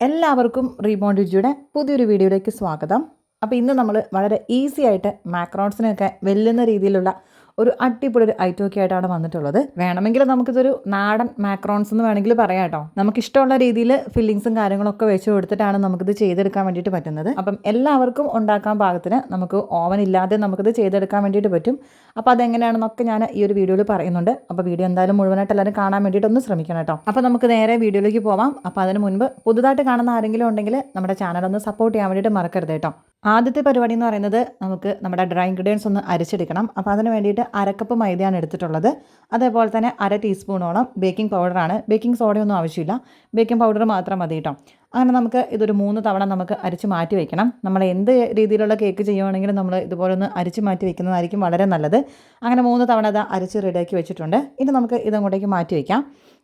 എല്ലാവർക്കും റീബോണ്ട് രുചിയുടെ പുതിയൊരു വീഡിയോയിലേക്ക് സ്വാഗതം. അപ്പോൾ ഇന്ന് നമ്മൾ വളരെ ഈസി ആയിട്ട് മാക്രോൺസിനെയൊക്കെ വെല്ലുന്ന രീതിയിലുള്ള ഒരു അടിപൊളി ഒരു ഐറ്റം ഒക്കെ ആയിട്ടാണ് വന്നിട്ടുള്ളത്. വേണമെങ്കിൽ നമുക്കിതൊരു നാടൻ മാക്രോൺസ് എന്ന് വേണമെങ്കിൽ പറയാം കേട്ടോ. നമുക്കിഷ്ടമുള്ള രീതിയിൽ ഫില്ലിങ്സും കാര്യങ്ങളൊക്കെ വെച്ച് കൊടുത്തിട്ടാണ് നമുക്കിത് ചെയ്തെടുക്കാൻ വേണ്ടിയിട്ട് പറ്റുന്നത്. അപ്പം എല്ലാവർക്കും ഉണ്ടാക്കാൻ പാകത്തിന് നമുക്ക് ഓവൻ ഇല്ലാതെ നമുക്കിത് ചെയ്തെടുക്കാൻ വേണ്ടിയിട്ട് പറ്റും. അപ്പോൾ അതെങ്ങനെയാണെന്നൊക്കെ ഞാൻ ഈ ഒരു വീഡിയോയിൽ പറയുന്നുണ്ട്. അപ്പോൾ വീഡിയോ എന്തായാലും മുഴുവനായിട്ട് എല്ലാവരും കാണാൻ വേണ്ടിയിട്ട് ഒന്ന് ശ്രമിക്കണം കേട്ടോ. അപ്പോൾ നമുക്ക് നേരെ വീഡിയോയിലേക്ക് പോവാം. അപ്പോൾ അതിന് മുൻപ് പുതുതായിട്ട് കാണുന്ന ആരെങ്കിലും ഉണ്ടെങ്കിൽ നമ്മുടെ ചാനൽ ഒന്ന് സപ്പോർട്ട് ചെയ്യാൻ വേണ്ടിയിട്ട് മറക്കരുത് കേട്ടോ. ആദ്യത്തെ പരിപാടി എന്ന് പറയുന്നത് നമുക്ക് നമ്മുടെ ഡ്രൈ ഇൻഗ്രീഡിയൻസ് ഒന്ന് അരച്ചെടുക്കണം. അപ്പോൾ അതിന് വേണ്ടിയിട്ട് അരക്കപ്പ് മൈദയാണ് എടുത്തിട്ടുള്ളത്. അതേപോലെ തന്നെ 1/2 ടീസ്പൂണോളം ബേക്കിംഗ് പൗഡറാണ്. ബേക്കിംഗ് സോഡയൊന്നും ആവശ്യമില്ല, ബേക്കിംഗ് പൗഡർ മാത്രം മതി കേട്ടോ. അങ്ങനെ നമുക്ക് ഇതൊരു 3 തവണ നമുക്ക് അരിച്ച് മാറ്റി വയ്ക്കണം. നമ്മൾ എന്ത് രീതിയിലുള്ള കേക്ക് ചെയ്യുവാണെങ്കിലും നമ്മൾ ഇതുപോലെ ഒന്ന് അരിച്ച് മാറ്റി വയ്ക്കുന്നതായിരിക്കും വളരെ നല്ലത്. അങ്ങനെ 3 തവണ അത് അരിച്ച് റെഡിയാക്കി വെച്ചിട്ടുണ്ട്. ഇനി നമുക്ക് ഇതങ്ങോട്ടേക്ക് മാറ്റി വയ്ക്കാം.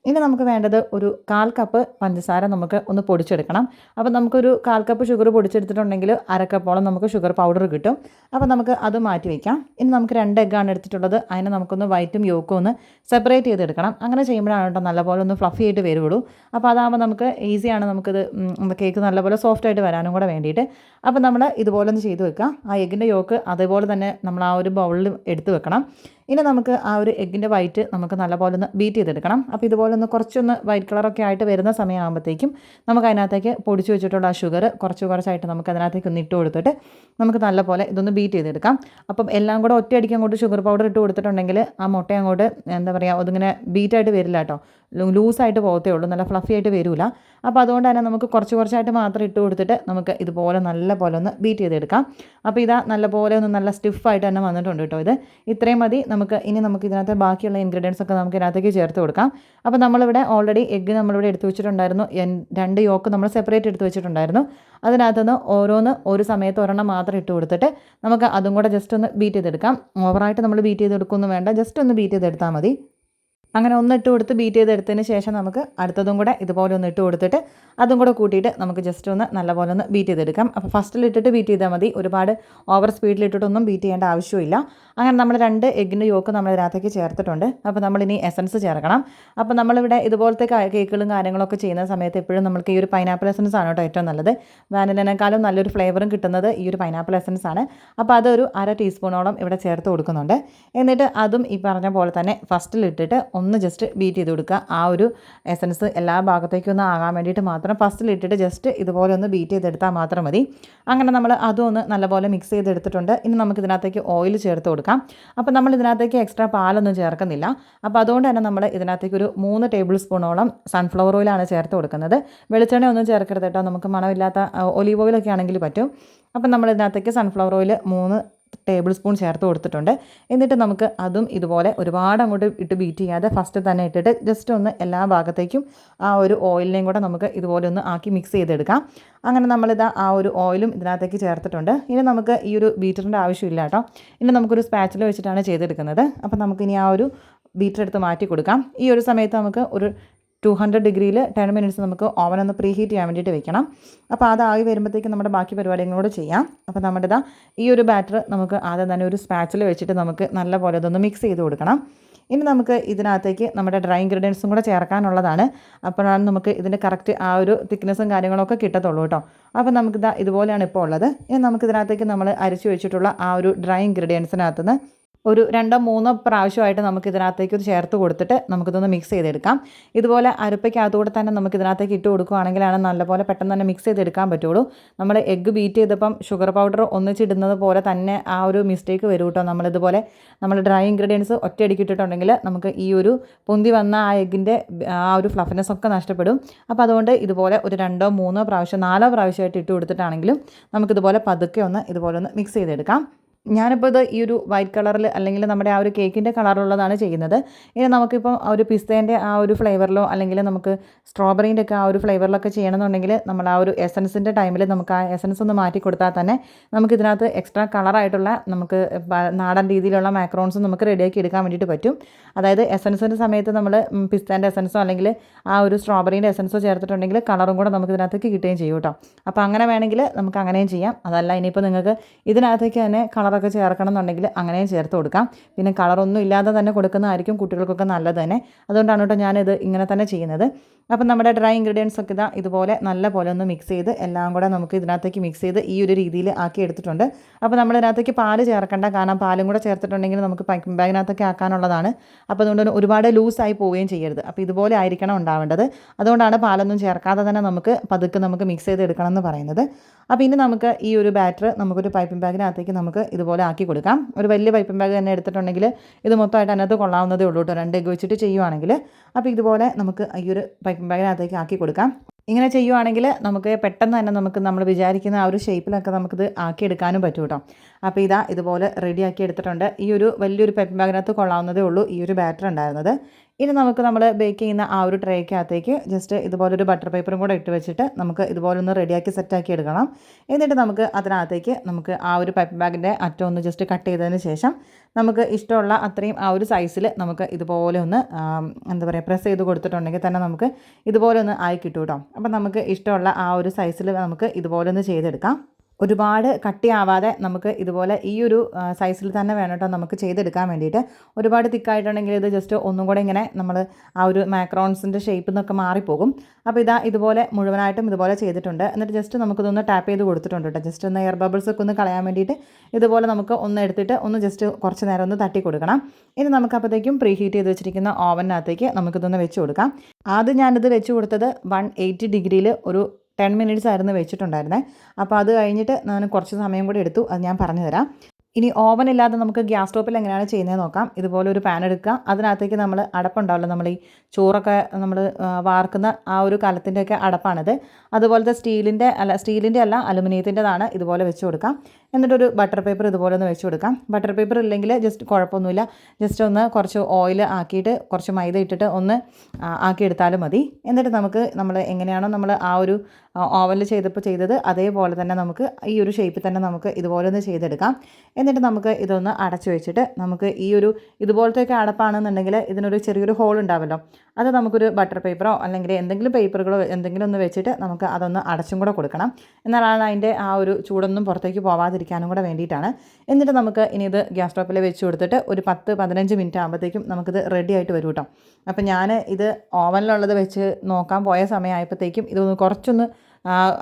ഇനി നമുക്ക് വേണ്ടത് ഒരു 1/4 കപ്പ് പഞ്ചസാര നമുക്ക് ഒന്ന് പൊടിച്ചെടുക്കണം. അപ്പോൾ നമുക്കൊരു 1/4 കപ്പ് ഷുഗർ പൊടിച്ചെടുത്തിട്ടുണ്ടെങ്കിൽ 1/2 കപ്പോളം നമുക്ക് ഷുഗർ പൗഡർ കിട്ടും. അപ്പോൾ നമുക്ക് അത് മാറ്റി വയ്ക്കാം. ഇനി നമുക്ക് 2 എഗ്ഗാണ് എടുത്തിട്ടുള്ളത്. അതിനെ നമുക്കൊന്ന് വൈറ്റും യോക്കും ഒന്ന് സെപ്പറേറ്റ് ചെയ്തെടുക്കണം. അങ്ങനെ ചെയ്യുമ്പോഴാണ് കേട്ടോ നല്ലപോലെ ഒന്ന് ഫ്ലഫി ആയിട്ട് വരുള്ളൂ. അപ്പോൾ അതാകുമ്പോൾ നമുക്ക് ഈസിയാണ്, നമുക്കിത് കേക്ക് നല്ലപോലെ സോഫ്റ്റ് ആയിട്ട് വരാനും കൂടെ വേണ്ടിയിട്ട്. അപ്പോൾ നമ്മൾ ഇതുപോലെ ഒന്ന് ചെയ്ത് വെക്കാം. ആ എഗ്ഗിൻ്റെ യോക്ക് അതേപോലെ തന്നെ നമ്മൾ ആ ഒരു ബൗളിൽ എടുത്ത് വെക്കണം. ഇനി നമുക്ക് ആ ഒരു എഗ്ഗിൻ്റെ വൈറ്റ് നമുക്ക് നല്ലപോലെ ഒന്ന് ബീറ്റ് ചെയ്തെടുക്കണം. അപ്പോൾ ഇതുപോലെ ഒന്ന് കുറച്ചൊന്ന് വൈറ്റ് കളറൊക്കെ ആയിട്ട് വരുന്ന സമയമാകുമ്പോഴത്തേക്കും നമുക്ക് അതിനകത്തേക്ക് പൊടിച്ച് വെച്ചിട്ടുള്ള ആ ഷുഗർ കുറച്ചായിട്ട് നമുക്ക് അതിനകത്തേക്ക് ഒന്ന് ഇട്ട് കൊടുത്തിട്ട് നമുക്ക് നല്ലപോലെ ഇതൊന്ന് ബീറ്റ് ചെയ്തെടുക്കാം. അപ്പം എല്ലാം കൂടെ ഒറ്റയടിക്ക് അങ്ങോട്ട് ഷുഗർ പൗഡർ ഇട്ട് കൊടുത്തിട്ടുണ്ടെങ്കിൽ ആ മുട്ട അങ്ങോട്ട് എന്താ പറയുക, അതിങ്ങനെ ബീറ്റായിട്ട് വരില്ല കേട്ടോ, ലൂസായിട്ട് പോകത്തേ ഉള്ളൂ, നല്ല ഫ്ലഫി ആയിട്ട് വരില്ല. അപ്പോൾ അതുകൊണ്ട് തന്നെ നമുക്ക് കുറച്ചായിട്ട് മാത്രം ഇട്ട് കൊടുത്തിട്ട് നമുക്ക് ഇതുപോലെ നല്ലപോലെ ഒന്ന് ബീറ്റ് ചെയ്തെടുക്കാം. അപ്പോൾ ഇതാ നല്ലപോലെ ഒന്ന് നല്ല സ്റ്റിഫായിട്ട് തന്നെ വന്നിട്ടുണ്ട് കേട്ടോ. ഇത് ഇത്രയും മതി. ഇനി നമുക്ക് ഇതിനകത്ത് ബാക്കിയുള്ള ഇൻഗ്രീഡിയൻസ് ഒക്കെ നമുക്ക് ഇതിനകത്തേക്ക് ചേർത്ത് കൊടുക്കാം. അപ്പോൾ നമ്മളിവിടെ ഓൾറെഡി എഗ്ഗ് നമ്മളിവിടെ എടുത്ത് വെച്ചിട്ടുണ്ടായിരുന്നു. 2 യോക്ക് നമ്മൾ സെപ്പറേറ്റ് എടുത്ത് വെച്ചിട്ടുണ്ടായിരുന്നു. അതിനകത്തുനിന്ന് ഓരോന്ന് ഒരു സമയത്ത് ഒരെണ്ണം മാത്രം ഇട്ട് കൊടുത്തിട്ട് നമുക്ക് അതും കൂടെ ജസ്റ്റ് ഒന്ന് ബീറ്റ് ചെയ്തെടുക്കാം. ഓവറായിട്ട് നമ്മൾ ബീറ്റ് ചെയ്തെടുക്കുകയൊന്നും വേണ്ട, ജസ്റ്റ് ഒന്ന് ബീറ്റ് ചെയ്തെടുത്താൽ മതി. അങ്ങനെ ഒന്ന് ഇട്ട് കൊടുത്ത് ബീറ്റ് ചെയ്തെടുത്തതിന് ശേഷം നമുക്ക് അടുത്തതും കൂടെ ഇതുപോലെ ഒന്ന് ഇട്ട് കൊടുത്തിട്ട് അതും കൂടെ കൂട്ടിയിട്ട് നമുക്ക് ജസ്റ്റ് ഒന്ന് നല്ലപോലെ ഒന്ന് ബീറ്റ് ചെയ്തെടുക്കാം. അപ്പോൾ ഫസ്റ്റിലിട്ടിട്ട് ബീറ്റ് ചെയ്താൽ മതി, ഒരുപാട് ഓവർ സ്പീഡിലിട്ടിട്ടൊന്നും ബീറ്റ് ചെയ്യേണ്ട ആവശ്യമില്ല. അങ്ങനെ നമ്മൾ 2 എഗ്ഗിൻ്റെ യോക്ക് നമ്മൾ ഇതിനകത്തേക്ക് ചേർത്തിട്ടുണ്ട്. അപ്പോൾ നമ്മളിനി എസൻസ് ചേർക്കണം. അപ്പോൾ നമ്മളിവിടെ ഇതുപോലത്തെ കേക്കുകളും കാര്യങ്ങളൊക്കെ ചെയ്യുന്ന സമയത്ത് എപ്പോഴും നമുക്ക് ഈ ഒരു പൈനാപ്പിൾ എസൻസ് ആണ് കേട്ടോ ഏറ്റവും നല്ലത്. വാനിലിനേക്കാളും നല്ലൊരു ഫ്ലേവറും കിട്ടുന്നത് ഈ ഒരു പൈനാപ്പിൾ എസൻസ് ആണ്. അപ്പോൾ അതൊരു 1/2 ടീസ്പൂണോളം ഇവിടെ ചേർത്ത് കൊടുക്കുന്നുണ്ട്. എന്നിട്ട് അതും ഈ പറഞ്ഞ പോലെ തന്നെ ഫസ്റ്റിലിട്ടിട്ട് ഒന്ന് ജസ്റ്റ് ബീറ്റ് ചെയ്ത് കൊടുക്കുക. ആ ഒരു എസൻസ് എല്ലാ ഭാഗത്തേക്കും ഒന്ന് ആകാൻ വേണ്ടിയിട്ട് മാത്രം ഫസ്റ്റിലിട്ടിട്ട് ജസ്റ്റ് ഇതുപോലെ ഒന്ന് ബീറ്റ് ചെയ്തെടുത്താൽ മാത്രം മതി. അങ്ങനെ നമ്മൾ അതും ഒന്ന് നല്ലപോലെ മിക്സ് ചെയ്തെടുത്തിട്ടുണ്ട്. ഇനി നമുക്ക് ഇതിനകത്തേക്ക് ഓയിൽ ചേർത്ത് കൊടുക്കാം. അപ്പോൾ നമ്മൾ ഇതിനകത്തേക്ക് എക്സ്ട്രാ പാലൊന്നും ചേർക്കുന്നില്ല. അപ്പോൾ അതുകൊണ്ട് തന്നെ നമ്മൾ ഇതിനകത്തേക്ക് ഒരു 3 ടേബിൾ സ്പൂണോളം സൺഫ്ലവർ ഓയിലാണ് ചേർത്ത് കൊടുക്കുന്നത്. വെളിച്ചെണ്ണ ഒന്നും ചേർക്കരുത് കേട്ടോ, നമുക്ക് മണമില്ലാത്ത ഒലീവ് ഓയിലൊക്കെ ആണെങ്കിൽ പറ്റും. അപ്പം നമ്മൾ ഇതിനകത്തേക്ക് സൺഫ്ലവർ ഓയിൽ 3 ടേബിൾ സ്പൂൺ ചേർത്ത് കൊടുത്തിട്ടുണ്ട്. എന്നിട്ട് നമുക്ക് അതും ഇതുപോലെ ഒരുപാട് അങ്ങോട്ട് ഇട്ട് ബീറ്റ് ചെയ്യാതെ ഫസ്റ്റ് തന്നെ ഇട്ടിട്ട് ജസ്റ്റ് ഒന്ന് എല്ലാ ഭാഗത്തേക്കും ആ ഒരു ഓയിലിനെയും കൂടെ നമുക്ക് ഇതുപോലെ ഒന്ന് ആക്കി മിക്സ് ചെയ്തെടുക്കാം. അങ്ങനെ നമ്മളിതാ ആ ഒരു ഓയിലും ഇതിനകത്തേക്ക് ചേർത്തിട്ടുണ്ട്. ഇനി നമുക്ക് ഈ ഒരു ബീറ്ററിൻ്റെ ആവശ്യമില്ല കേട്ടോ. ഇനി നമുക്കൊരു സ്പാച്ചില വെച്ചിട്ടാണ് ചെയ്തെടുക്കുന്നത്. അപ്പം നമുക്കിനി ആ ഒരു ബീറ്റർ എടുത്ത് മാറ്റി കൊടുക്കാം. ഈ ഒരു സമയത്ത് നമുക്ക് ഒരു 200 ഡിഗ്രിയിൽ 10 മിനിറ്റ്സ് നമുക്ക് ഓവൻ ഒന്ന് പ്രീ ഹീറ്റ് ചെയ്യാൻ വേണ്ടിയിട്ട് വെക്കണം. അപ്പോൾ അതായി വരുമ്പോഴത്തേക്കും നമ്മുടെ ബാക്കി പരിപാടികളോട് ചെയ്യാം. അപ്പോൾ നമ്മുടെ ഈ ഒരു ബാറ്റർ നമുക്ക് ആദ്യം തന്നെ ഒരു സ്പാച്ചിൽ വെച്ചിട്ട് നമുക്ക് നല്ലപോലെ ഇതൊന്ന് മിക്സ് ചെയ്ത് കൊടുക്കണം. ഇനി നമുക്ക് ഇതിനകത്തേക്ക് നമ്മുടെ ഡ്രൈ ഇൻഗ്രീഡിയൻസും കൂടെ ചേർക്കാനുള്ളതാണ്. അപ്പോഴാണ് നമുക്ക് ഇതിൻ്റെ കറക്റ്റ് ആ ഒരു തിക്നെസ്സും കാര്യങ്ങളൊക്കെ കിട്ടത്തുള്ളൂ കേട്ടോ. അപ്പോൾ നമുക്കിതാ ഇതുപോലെയാണ് ഇപ്പോൾ ഉള്ളത്. ഇനി നമുക്കിതിനകത്തേക്ക് നമ്മൾ അരിച്ചു വെച്ചിട്ടുള്ള ആ ഒരു ഡ്രൈ ഇൻഗ്രീഡിയൻസിനകത്തുനിന്ന് ഒരു 2-3 പ്രാവശ്യമായിട്ട് നമുക്ക് ഇതിനകത്തേക്ക് ചേർത്ത് കൊടുത്തിട്ട് നമുക്കിതൊന്ന് മിക്സ് ചെയ്തെടുക്കാം. ഇതുപോലെ അരപ്പയ്ക്കകത്തൂടെ തന്നെ നമുക്ക് ഇതിനകത്തേക്ക് ഇട്ട് കൊടുക്കുകയാണെങ്കിലാണ് നല്ലപോലെ പെട്ടെന്ന് തന്നെ മിക്സ് ചെയ്തെടുക്കാൻ പറ്റുള്ളൂ. നമ്മൾ എഗ്ഗ് ബീറ്റ് ചെയ്തപ്പം ഷുഗർ പൗഡർ ഒന്നിച്ചിടുന്നത് പോലെ തന്നെ ആ ഒരു മിസ്റ്റേക്ക് വരും കേട്ടോ. നമ്മളിതുപോലെ നമ്മൾ ഡ്രൈ ഇൻഗ്രീഡിയൻസ് ഒറ്റയടിക്ക് ഇട്ടിട്ടുണ്ടെങ്കിൽ നമുക്ക് ഈ ഒരു പൊന്തി വന്ന ആ എഗ്ഗിൻ്റെ ആ ഒരു ഫ്ലഫിനെസ് ഒക്കെ നഷ്ടപ്പെടും. അപ്പോൾ അതുകൊണ്ട് ഇതുപോലെ ഒരു 2-3 പ്രാവശ്യം 4 പ്രാവശ്യമായിട്ട് ഇട്ട് കൊടുത്തിട്ടാണെങ്കിലും നമുക്കിതുപോലെ പതുക്കെ ഒന്ന് ഇതുപോലെ ഒന്ന് മിക്സ് ചെയ്തെടുക്കാം. ഞാനിപ്പോൾ ഇത് ഈ ഒരു വൈറ്റ് കളറിൽ അല്ലെങ്കിൽ നമ്മുടെ ആ ഒരു കേക്കിൻ്റെ കളറുള്ളതാണ് ചെയ്യുന്നത്. ഇനി നമുക്കിപ്പോൾ ആ ഒരു പിസ്തേൻ്റെ ആ ഒരു ഫ്ലേവറിലോ അല്ലെങ്കിൽ നമുക്ക് സ്ട്രോബെറീൻ്റെ ഒക്കെ ആ ഒരു ഫ്ലേവറിലൊക്കെ ചെയ്യണമെന്നുണ്ടെങ്കിൽ നമ്മൾ ആ ഒരു എസൻസിൻ്റെ ടൈമിൽ നമുക്ക് ആ എസൻസ് ഒന്ന് മാറ്റി കൊടുത്താൽ തന്നെ നമുക്ക് ഇതിനകത്ത് എക്സ്ട്രാ കളറായിട്ടുള്ള നമുക്ക് നാടൻ രീതിയിലുള്ള മാക്രോൺസ് നമുക്ക് റെഡിയാക്കി എടുക്കാൻ വേണ്ടിയിട്ട് പറ്റും. അതായത് എസൻസിൻ്റെ സമയത്ത് നമ്മൾ പിസ്തേൻ്റെ എസൻസോ അല്ലെങ്കിൽ ആ ഒരു സ്ട്രോബെറീൻ്റെ എസൻസോ ചേർത്തിട്ടുണ്ടെങ്കിൽ കളറും കൂടെ നമുക്ക് ഇതിനകത്തേക്ക് കിട്ടുകയും ചെയ്യും കേട്ടോ. അപ്പോൾ അങ്ങനെ വേണമെങ്കിൽ നമുക്ക് അങ്ങനെയും ചെയ്യാം. അതല്ല ഇനിയിപ്പോൾ നിങ്ങൾക്ക് ഇതിനകത്തേക്ക് തന്നെ കളറൊക്കെ ചേർക്കണം എന്നുണ്ടെങ്കിൽ അങ്ങനെയും ചേർത്ത് കൊടുക്കാം. പിന്നെ കളറൊന്നും ഇല്ലാതെ തന്നെ കൊടുക്കുന്നതായിരിക്കും കുട്ടികൾക്കൊക്കെ നല്ലത് തന്നെ. അതുകൊണ്ടാണ് കേട്ടോ ഞാനിത് ഇങ്ങനെ തന്നെ ചെയ്യുന്നത്. അപ്പം നമ്മുടെ ഡ്രൈ ഇൻഗ്രീഡിയൻസ് ഒക്കെ ഇതാ ഇതുപോലെ നല്ല പോലെ ഒന്ന് മിക്സ് ചെയ്ത് എല്ലാം കൂടെ നമുക്ക് ഇതിനകത്തേക്ക് മിക്സ് ചെയ്ത് ഈ ഒരു രീതിയിൽ ആക്കി എടുത്തിട്ടുണ്ട്. അപ്പോൾ നമ്മൾ ഇതിനകത്തേക്ക് പാല് ചേർക്കേണ്ട, കാരണം പാലും കൂടെ ചേർത്തിട്ടുണ്ടെങ്കിൽ നമുക്ക് പൈപ്പിംഗ് ബാഗിനകത്തൊക്കെ ആക്കാനുള്ളതാണ്. അപ്പോൾ അതുകൊണ്ട് ഒരുപാട് ലൂസായി പോവുകയും ചെയ്യരുത്. അപ്പോൾ ഇതുപോലെ ആയിരിക്കണം ഉണ്ടാവേണ്ടത്. അതുകൊണ്ടാണ് പാലൊന്നും ചേർക്കാതെ തന്നെ നമുക്ക് പതുക്കെ നമുക്ക് മിക്സ് ചെയ്ത് എടുക്കണം എന്ന് പറയുന്നത്. അപ്പോൾ ഇനി നമുക്ക് ഈ ഒരു ബാറ്റർ നമുക്കൊരു പൈപ്പിംഗ് ബാഗിനകത്തേക്ക് നമുക്ക് ഇതുപോലെ ആക്കി കൊടുക്കാം. ഒരു വലിയ പൈപ്പിംഗ് ബാഗ് തന്നെ എടുത്തിട്ടുണ്ടെങ്കിൽ ഇത് മൊത്തമായിട്ട് അതിനകത്ത് കൊള്ളാവുന്നതേ ഉള്ളൂ കേട്ടോ, 2 എഗ്ഗ് വെച്ചിട്ട് ചെയ്യുവാണെങ്കിൽ. അപ്പോൾ ഇതുപോലെ നമുക്ക് ഈ ഒരു പൈപ്പിംഗ് ബാഗിനകത്തേക്ക് ആക്കി കൊടുക്കാം. ഇങ്ങനെ ചെയ്യുവാണെങ്കിൽ നമുക്ക് പെട്ടെന്ന് തന്നെ നമ്മൾ വിചാരിക്കുന്ന ആ ഒരു ഷേപ്പിലൊക്കെ നമുക്കിത് ആക്കിയെടുക്കാനും പറ്റും കേട്ടോ. അപ്പോൾ ഇതാ ഇതുപോലെ റെഡിയാക്കി എടുത്തിട്ടുണ്ട്. ഈ ഒരു വലിയൊരു പൈപ്പിംഗ് ബാഗിനകത്ത് കൊള്ളാവുന്നതേ ഉള്ളൂ ഈ ഒരു ബാറ്റർ ഉണ്ടായിരുന്നത്. ഇനി നമുക്ക് നമ്മൾ ബേക്ക് ചെയ്യുന്ന ആ ഒരു ട്രേക്കകത്തേക്ക് ജസ്റ്റ് ഇതുപോലൊരു ബട്ടർ പേപ്പറും കൂടെ ഇട്ട് വെച്ചിട്ട് നമുക്ക് ഇതുപോലെ ഒന്ന് റെഡിയാക്കി സെറ്റാക്കി എടുക്കണം. എന്നിട്ട് നമുക്ക് അതിനകത്തേക്ക് നമുക്ക് ആ ഒരു പൈപ്പിംഗ് ബാഗിൻ്റെ അറ്റം ഒന്ന് ജസ്റ്റ് കട്ട് ചെയ്തതിന് ശേഷം നമുക്ക് ഇഷ്ടമുള്ള അത്രയും ആ ഒരു സൈസിൽ നമുക്ക് ഇതുപോലെ ഒന്ന് എന്താ പറയുക പ്രസ് ചെയ്ത് കൊടുത്തിട്ടുണ്ടെങ്കിൽ തന്നെ നമുക്ക് ഇതുപോലെ ഒന്ന് ആയി കിട്ടും കേട്ടോ. അപ്പം നമുക്ക് ഇഷ്ടമുള്ള ആ ഒരു സൈസിൽ നമുക്ക് ഇതുപോലെ ഒന്ന് ചെയ്തെടുക്കാം. ഒരുപാട് കട്ടിയാവാതെ നമുക്ക് ഇതുപോലെ ഈ ഒരു സൈസിൽ തന്നെ വേണം കേട്ടോ നമുക്ക് ചെയ്തെടുക്കാൻ വേണ്ടിയിട്ട്. ഒരുപാട് തിക്കായിട്ടുണ്ടെങ്കിൽ ഇത് ജസ്റ്റ് ഒന്നും കൂടെ ഇങ്ങനെ നമ്മൾ ആ ഒരു മാക്രോൺസിൻ്റെ ഷേപ്പിൽ നിന്നൊക്കെ മാറിപ്പോകും. അപ്പോൾ ഇതാ ഇതുപോലെ മുഴുവനായിട്ടും ഇതുപോലെ ചെയ്തിട്ടുണ്ട്. എന്നിട്ട് ജസ്റ്റ് നമുക്കിതൊന്ന് ടാപ്പ് ചെയ്ത് കൊടുത്തിട്ടുണ്ട് കേട്ടോ. ജസ്റ്റ് ഒന്ന് എയർ ബബിൾസ് ഒക്കെ ഒന്ന് കളയാൻ വേണ്ടിയിട്ട് ഇതുപോലെ നമുക്ക് ഒന്ന് എടുത്തിട്ട് ഒന്ന് ജസ്റ്റ് കുറച്ച് നേരം ഒന്ന് തട്ടി കൊടുക്കണം. ഇനി നമുക്കപ്പോഴത്തേക്കും പ്രീ ഹീറ്റ് ചെയ്ത് വെച്ചിരിക്കുന്ന ഓവനകത്തേക്ക് നമുക്കിതൊന്ന് വെച്ച് കൊടുക്കാം. ആദ്യം ഞാനിത് വെച്ച് കൊടുത്തത് 180 ഡിഗ്രിയിൽ ഒരു 10 മിനിറ്റ്സ് ആയിരുന്നു വെച്ചിട്ടുണ്ടായിരുന്നത്. അപ്പോൾ അത് കഴിഞ്ഞിട്ട് ഞാൻ കുറച്ച് സമയം കൂടി എടുത്തു, അത് ഞാൻ പറഞ്ഞു തരാം. ഇനി ഓവൻ ഇല്ലാതെ നമുക്ക് ഗ്യാസ് സ്റ്റോപ്പിൽ എങ്ങനെയാണ് ചെയ്യുന്നത് നോക്കാം. ഇതുപോലെ ഒരു പാൻ എടുക്കുക, അതിനകത്തേക്ക് നമ്മൾ അടപ്പുണ്ടാവില്ല, നമ്മൾ ഈ ചോറൊക്കെ നമ്മൾ വാർക്കുന്ന ആ ഒരു കലത്തിൻ്റെയൊക്കെ അടപ്പാണിത്. അതുപോലത്തെ സ്റ്റീലിൻ്റെ അല്ല അലുമിനിയത്തിൻ്റെതാണ്. ഇതുപോലെ വെച്ച് കൊടുക്കാം. എന്നിട്ടൊരു ബട്ടർ പേപ്പർ ഇതുപോലെ ഒന്ന് വെച്ച് കൊടുക്കാം. ബട്ടർ പേപ്പർ ഇല്ലെങ്കിൽ ജസ്റ്റ് കുഴപ്പമൊന്നുമില്ല, ജസ്റ്റ് ഒന്ന് കുറച്ച് ഓയിൽ ആക്കിയിട്ട് കുറച്ച് മൈദ ഇട്ടിട്ട് ഒന്ന് ആക്കിയെടുത്താലും മതി. എന്നിട്ട് നമ്മൾ എങ്ങനെയാണോ നമ്മൾ ആ ഒരു ഓവനിൽ ചെയ്തത് അതേപോലെ തന്നെ നമുക്ക് ഈ ഒരു ഷേപ്പിൽ തന്നെ നമുക്ക് ഇതുപോലെ ഒന്ന് ചെയ്തെടുക്കാം. എന്നിട്ട് നമുക്ക് ഇതൊന്ന് അടച്ചു വെച്ചിട്ട് നമുക്ക് ഈ ഒരു ഇതുപോലത്തെയൊക്കെ അടപ്പാണെന്നുണ്ടെങ്കിൽ ഇതിനൊരു ചെറിയൊരു ഹോൾ ഉണ്ടാവുമല്ലോ, അത് നമുക്കൊരു ബട്ടർ പേപ്പറോ അല്ലെങ്കിൽ എന്തെങ്കിലും പേപ്പറുകളോ എന്തെങ്കിലും ഒന്ന് വെച്ചിട്ട് നമുക്ക് അതൊന്ന് അടച്ചും കൂടെ കൊടുക്കണം. എന്നാലാണ് അതിൻ്റെ ആ ഒരു ചൂടൊന്നും പുറത്തേക്ക് പോവാതിരിക്കാനും കൂടെ വേണ്ടിയിട്ടാണ്. എന്നിട്ട് നമുക്ക് ഇനി ഇത് ഗ്യാസ് സ്റ്റോപ്പിൽ വെച്ച് കൊടുത്തിട്ട് ഒരു 10-15 മിനിറ്റ് ആകുമ്പോഴത്തേക്കും നമുക്കിത് റെഡി ആയിട്ട് വരും കേട്ടോ. അപ്പോൾ ഞാൻ ഇത് ഓവനിലുള്ളത് വെച്ച് നോക്കാൻ പോയ സമയമായപ്പോഴത്തേക്കും ഇതൊന്ന് കുറച്ചൊന്ന്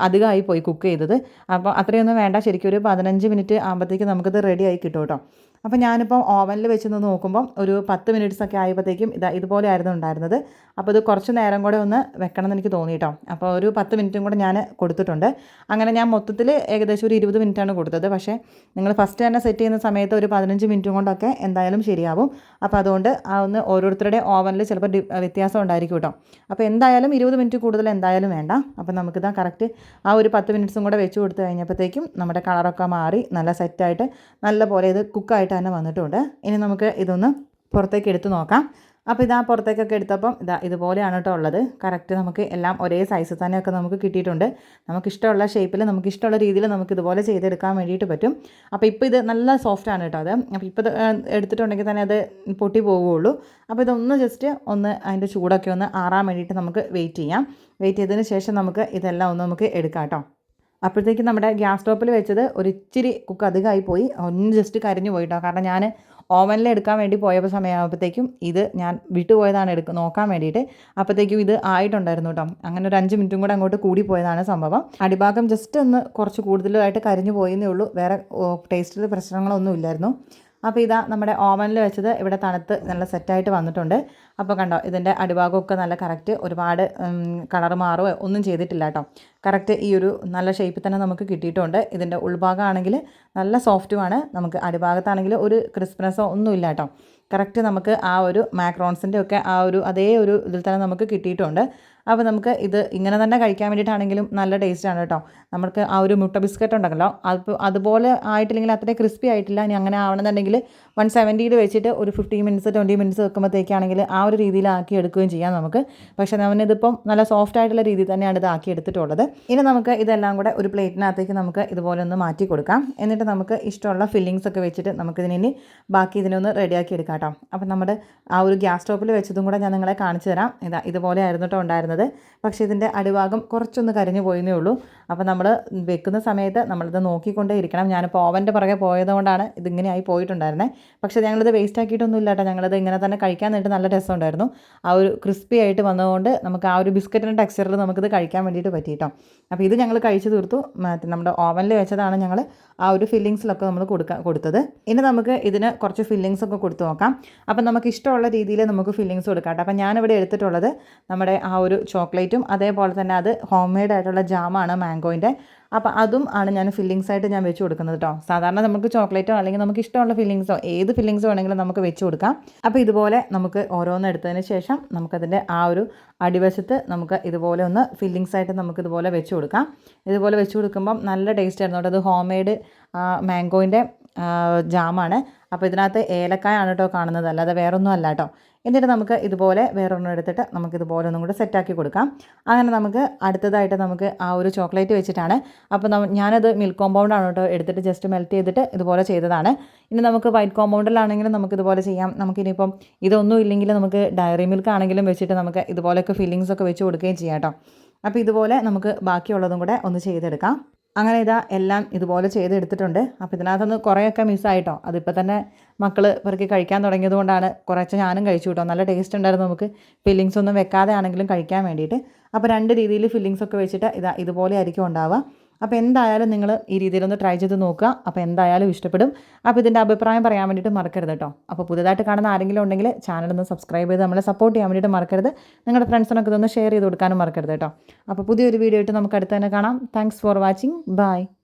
അധികമായി പോയി കുക്ക് ചെയ്തത്. അപ്പോൾ അത്രയൊന്നും വേണ്ട, ശരിക്കും ഒരു 15 മിനിറ്റ് ആകുമ്പോഴത്തേക്കും നമുക്കിത് റെഡി ആയി കിട്ടും കേട്ടോ. അപ്പോൾ ഞാനിപ്പോൾ ഓവനിൽ വെച്ച് നോക്കുമ്പം ഒരു 10 മിനിറ്റ്സൊക്കെ ആയപ്പോഴത്തേക്കും ഇതുപോലെ ആയിരുന്നു ഉണ്ടായിരുന്നത്. അപ്പോൾ ഇത് കുറച്ച് നേരം കൂടെ ഒന്ന് വെക്കണം എന്ന് എനിക്ക് തോന്നി കേട്ടോ. അപ്പോൾ ഒരു 10 മിനിറ്റും കൂടെ ഞാൻ കൊടുത്തിട്ടുണ്ട്. അങ്ങനെ ഞാൻ മൊത്തത്തിൽ ഏകദേശം ഒരു 20 മിനിറ്റാണ് കൊടുത്തത്. പക്ഷേ നിങ്ങൾ ഫസ്റ്റ് തന്നെ സെറ്റ് ചെയ്യുന്ന സമയത്ത് ഒരു 15 മിനിറ്റും കൊണ്ടൊക്കെ എന്തായാലും ശരിയാവും. അപ്പോൾ അതുകൊണ്ട് ആ ഒന്ന് ഓരോരുത്തരുടെ ഓവനിൽ ചിലപ്പോൾ വ്യത്യാസം ഉണ്ടായിരിക്കും കേട്ടോ. അപ്പോൾ എന്തായാലും 20 മിനിറ്റ് കൂടുതൽ എന്തായാലും വേണ്ട. അപ്പോൾ നമുക്കിതാ കറക്റ്റ് ആ ഒരു 10 മിനിറ്റ്സും കൂടെ വെച്ച് കൊടുത്ത് കഴിഞ്ഞപ്പോഴത്തേക്കും നമ്മുടെ കളറൊക്കെ മാറി നല്ല സെറ്റായിട്ട് നല്ല പോലെ ഇത് കുക്കായിട്ട് തന്നെ വന്നിട്ടുണ്ട്. ഇനി നമുക്ക് ഇതൊന്ന് പുറത്തേക്ക് എടുത്ത് നോക്കാം. അപ്പോൾ ഇതാ പുറത്തേക്കൊക്കെ എടുത്തപ്പം ഇതുപോലെയാണ് കേട്ടോ ഉള്ളത്. കറക്റ്റ് നമുക്ക് എല്ലാം ഒരേ സൈസിൽ തന്നെയൊക്കെ നമുക്ക് കിട്ടിയിട്ടുണ്ട്. നമുക്കിഷ്ടമുള്ള ഷേപ്പിൽ നമുക്കിഷ്ടമുള്ള രീതിയിൽ നമുക്ക് ഇതുപോലെ ചെയ്തെടുക്കാൻ വേണ്ടിയിട്ട് പറ്റും. അപ്പോൾ ഇപ്പോൾ ഇത് നല്ല സോഫ്റ്റാണ് കേട്ടോ അത്. അപ്പോൾ ഇപ്പോൾ എടുത്തിട്ടുണ്ടെങ്കിൽ തന്നെ അത് പൊട്ടി പോവുകയുള്ളൂ. അപ്പോൾ ഇതൊന്ന് ജസ്റ്റ് അതിൻ്റെ ചൂടൊക്കെ ഒന്ന് ആറാൻ വേണ്ടിയിട്ട് നമുക്ക് വെയിറ്റ് ചെയ്യാം. വെയിറ്റ് ചെയ്തതിന് ശേഷം നമുക്ക് ഇതെല്ലാം ഒന്ന് നമുക്ക് എടുക്കാം കേട്ടോ. അപ്പോഴത്തേക്കും നമ്മുടെ ഗ്യാസ് സ്റ്റോപ്പിൽ വെച്ചത് ഒരിച്ചിരി കുക്ക് അധികമായി പോയി, ഒന്ന് ജസ്റ്റ് കരിഞ്ഞു പോയിട്ടോ. കാരണം ഞാൻ ഓവനിൽ എടുക്കാൻ വേണ്ടി പോയപ്പോൾ സമയമാകുമ്പോഴത്തേക്കും ഇത് ഞാൻ വിട്ടുപോയതാണ് നോക്കാൻ വേണ്ടിയിട്ട്. അപ്പോഴത്തേക്കും ഇത് ആയിട്ടുണ്ടായിരുന്നു കേട്ടോ. അങ്ങനെ ഒരു 5 മിനിറ്റും കൂടെ അങ്ങോട്ട് കൂടി പോയതാണ് സംഭവം. അടിഭാഗം ജസ്റ്റ് ഒന്ന് കുറച്ച് കൂടുതലായിട്ട് കരിഞ്ഞു പോയെന്നേ ഉള്ളൂ, വേറെ ടേസ്റ്റിൽ പ്രശ്നങ്ങളൊന്നും ഇല്ലായിരുന്നു. അപ്പോൾ ഇതാ നമ്മുടെ ഓവനിൽ വെച്ചത് ഇവിടെ തണുത്ത് നല്ല സെറ്റായിട്ട് വന്നിട്ടുണ്ട്. അപ്പോൾ കണ്ടോ, ഇതിൻ്റെ അടിഭാഗമൊക്കെ നല്ല കറക്റ്റ്, ഒരുപാട് കളർ മാറുകയോ ഒന്നും ചെയ്തിട്ടില്ല കേട്ടോ. കറക്റ്റ് ഈ ഒരു നല്ല ഷേപ്പിൽ തന്നെ നമുക്ക് കിട്ടിയിട്ടുണ്ട്. ഇതിൻ്റെ ഉൾഭാഗമാണെങ്കിൽ നല്ല സോഫ്റ്റുമാണ്, നമുക്ക് അടിഭാഗത്താണെങ്കിൽ ഒരു ക്രിസ്പിനെസ്സോ ഒന്നുമില്ല കേട്ടോ. കറക്റ്റ് നമുക്ക് ആ ഒരു മാക്രോൺസിൻ്റെ ഒക്കെ ആ ഒരു അതേ ഒരു ഇതിൽ തന്നെ നമുക്ക് കിട്ടിയിട്ടുണ്ട്. അപ്പോൾ നമുക്ക് ഇത് ഇങ്ങനെ തന്നെ കഴിക്കാൻ വേണ്ടിയിട്ടാണെങ്കിലും നല്ല ടേസ്റ്റാണ് കേട്ടോ. നമുക്ക് ആ ഒരു മുട്ട ബിസ്ക്കറ്റ് ഉണ്ടല്ലോ, അതുപോലെ ആയിട്ടില്ലെങ്കിൽ അത്രയും ക്രിസ്പി ആയിട്ടില്ല. ഇനി അങ്ങനെ ആവണമെന്നുണ്ടെങ്കിൽ 170 വെച്ചിട്ട് ഒരു 15 മിനിറ്റ്സ് 20 മിനിറ്റ്സ് വെക്കുമ്പോഴത്തേക്കാണെങ്കിൽ ആ ഒരു രീതിയിലാക്കി എടുക്കുകയും ചെയ്യാം നമുക്ക്. പക്ഷേ നമ്മനിതിപ്പം നല്ല സോഫ്റ്റ് ആയിട്ടുള്ള രീതിയിൽ തന്നെയാണ് ഇത് ആക്കി എടുത്തിട്ടുള്ളത്. ഇനി നമുക്ക് ഇതെല്ലാം കൂടെ ഒരു പ്ലേറ്റിനകത്തേക്ക് നമുക്ക് ഇതുപോലെ ഒന്ന് മാറ്റി കൊടുക്കാം. എന്നിട്ട് നമുക്ക് ഇഷ്ടമുള്ള ഫില്ലിങ്സ് ഒക്കെ വെച്ചിട്ട് നമുക്കിതിനി ബാക്കി ഇതിനൊന്ന് റെഡിയാക്കി എടുക്കാം കേട്ടോ. അപ്പം നമ്മുടെ ആ ഒരു ഗ്യാസ് സ്റ്റോപ്പിൽ വെച്ചതും കൂടെ ഞാൻ നിങ്ങളെ കാണിച്ചു തരാം. ഇതുപോലെ ആയിരുന്നു കേട്ടോ ഉണ്ടായിരുന്നത്. പക്ഷേ ഇതിൻ്റെ അടിഭാഗം കുറച്ചൊന്ന് കരിഞ്ഞു പോയെന്നേ ഉള്ളൂ. അപ്പോൾ നമ്മൾ വെക്കുന്ന സമയത്ത് നമ്മളിത് നോക്കിക്കൊണ്ടേ ഇരിക്കണം. ഞാനിപ്പോൾ ഓവൻ്റെ പുറകെ പോയതുകൊണ്ടാണ് ഇതിങ്ങനെയായി പോയിട്ടുണ്ടായിരുന്നത്. പക്ഷേ ഞങ്ങളിത് വേസ്റ്റ് ആക്കിയിട്ടൊന്നും ഇല്ല കേട്ടോ. ഞങ്ങളിത് ഇങ്ങനെ തന്നെ കഴിക്കാൻ നേരിട്ട് നല്ല രസമുണ്ട്. രസമുണ്ടായിരുന്നു. ആ ഒരു ക്രിസ്പി ആയിട്ട് വന്നതുകൊണ്ട് നമുക്ക് ആ ഒരു ബിസ്ക്കറ്റിൻ്റെ ടെക്സ്ചറിൽ നമുക്കിത് കഴിക്കാൻ വേണ്ടിയിട്ട് പറ്റി കേട്ടോ. അപ്പോൾ ഇത് ഞങ്ങൾ കഴിച്ച് തീർത്തു. നമ്മുടെ ഓവനിൽ വെച്ചതാണ് ഞങ്ങൾ ആ ഒരു ഫില്ലിങ്സിലൊക്കെ നമ്മൾ കൊടുത്തത്. ഇനി നമുക്ക് ഇതിന് കുറച്ച് ഫില്ലിങ്സ് ഒക്കെ കൊടുത്തു നോക്കാം. അപ്പം നമുക്ക് ഇഷ്ടമുള്ള രീതിയിൽ നമുക്ക് ഫില്ലിങ്സ് കൊടുക്കാം കേട്ടോ. അപ്പം ഞാനിവിടെ എടുത്തിട്ടുള്ളത് നമ്മുടെ ആ ഒരു ചോക്ലേറ്റും അതേപോലെ തന്നെ അത് ഹോം മെയ്ഡ് ആയിട്ടുള്ള ജാമാണ് മാംഗോയിൻ്റെ. അപ്പോൾ അതും ആണ് ഞാൻ ഫില്ലിങ്സ് ആയിട്ട് ഞാൻ വെച്ച് കൊടുക്കുന്നത് കേട്ടോ. സാധാരണ നമുക്ക് ചോക്ലേറ്റോ അല്ലെങ്കിൽ നമുക്ക് ഇഷ്ടമുള്ള ഫില്ലിങ്സോ ഏത് ഫില്ലിങ്സ് വേണമെങ്കിലും നമുക്ക് വെച്ച് കൊടുക്കാം. അപ്പോൾ ഇതുപോലെ നമുക്ക് ഓരോന്ന് എടുത്തതിന് ശേഷം നമുക്കതിൻ്റെ ആ ഒരു അടിവശത്ത് നമുക്ക് ഇതുപോലെ ഒന്ന് ഫില്ലിങ്സ് ആയിട്ട് നമുക്ക് ഇതുപോലെ വെച്ച് കൊടുക്കാം. ഇതുപോലെ വെച്ച് കൊടുക്കുമ്പം നല്ല ടേസ്റ്റ് ആയിരുന്നു കേട്ടോ. അത് ഹോം മെയ്ഡ് മാംഗോയിൻ്റെ ജാമാണ്. അപ്പോൾ ഇതിനകത്ത് ഏലക്കായാണ് കേട്ടോ കാണുന്നത്, അല്ലാതെ വേറൊന്നും അല്ല കേട്ടോ. എന്നിട്ട് നമുക്ക് ഇതുപോലെ വേറൊന്നും എടുത്തിട്ട് നമുക്കിതുപോലെ ഒന്നും കൂടെ സെറ്റാക്കി കൊടുക്കാം. അങ്ങനെ നമുക്ക് അടുത്തതായിട്ട് നമുക്ക് ആ ഒരു ചോക്ലേറ്റ് വെച്ചിട്ടാണ്. അപ്പോൾ ഞാനത് മിൽക്ക് കോമ്പൗണ്ടാണ് കേട്ടോ എടുത്തിട്ട് ജസ്റ്റ് മെൽറ്റ് ചെയ്തിട്ട് ഇതുപോലെ ചെയ്തതാണ്. ഇനി നമുക്ക് വൈറ്റ് കോമ്പൗണ്ടിലാണെങ്കിലും നമുക്കിതുപോലെ ചെയ്യാം. നമുക്കിനിയിപ്പം ഇതൊന്നും ഇല്ലെങ്കിൽ നമുക്ക് ഡയറി മിൽക്ക് ആണെങ്കിലും വെച്ചിട്ട് നമുക്ക് ഇതുപോലെയൊക്കെ ഫില്ലിങ്സ് ഒക്കെ വെച്ച് കൊടുക്കുകയും ചെയ്യാം കേട്ടോ. അപ്പോൾ ഇതുപോലെ നമുക്ക് ബാക്കിയുള്ളതും കൂടെ ഒന്ന് ചെയ്തെടുക്കാം. അങ്ങനെ ഇതാ എല്ലാം ഇതുപോലെ ചെയ്തെടുത്തിട്ടുണ്ട്. അപ്പോൾ ഇതിനകത്തുനിന്ന് കുറേയൊക്കെ മിസ്സായിട്ടോ. അതിപ്പോൾ തന്നെ മക്കൾ പെറുക്കി കഴിക്കാൻ തുടങ്ങിയത് കൊണ്ടാണ് കുറച്ച് ഞാനും കഴിച്ചു കേട്ടോ. നല്ല ടേസ്റ്റ് ഉണ്ടായിരുന്നു നമുക്ക് ഫില്ലിങ്സ് ഒന്നും വെക്കാതെ ആണെങ്കിലും കഴിക്കാൻ വേണ്ടിയിട്ട്. അപ്പോൾ 2 രീതിയിൽ ഫില്ലിങ്സ് ഒക്കെ വെച്ചിട്ട് ഇതുപോലെ ആയിരിക്കും ഉണ്ടാവുക. അപ്പോൾ എന്തായാലും നിങ്ങൾ ഈ രീതിയിലൊന്ന് ട്രൈ ചെയ്ത് നോക്കുക. അപ്പോൾ എന്തായാലും ഇഷ്ടപ്പെടും. അപ്പോൾ ഇതിൻ്റെ അഭിപ്രായം പറയാൻ വേണ്ടിയിട്ട് മറക്കരുത് കേട്ടോ. അപ്പോൾ പുതുതായിട്ട് കാണുന്ന ആരെങ്കിലും ഉണ്ടെങ്കിൽ ചാനലൊന്ന് സബ്സ്ക്രൈബ് ചെയ്ത് നമ്മളെ സപ്പോർട്ട് ചെയ്യാൻ വേണ്ടിയിട്ട് മറക്കരുത്. നിങ്ങളുടെ ഫ്രണ്ട്സിനൊക്കെ ഇതൊന്ന് ഷെയർ ചെയ്ത് കൊടുക്കാനും മറക്കരുത് കേട്ടോ. അപ്പോൾ പുതിയൊരു വീഡിയോ ആയിട്ട് നമുക്ക് അടുത്ത് തന്നെ കാണാം. Thanks for watching. ബൈ.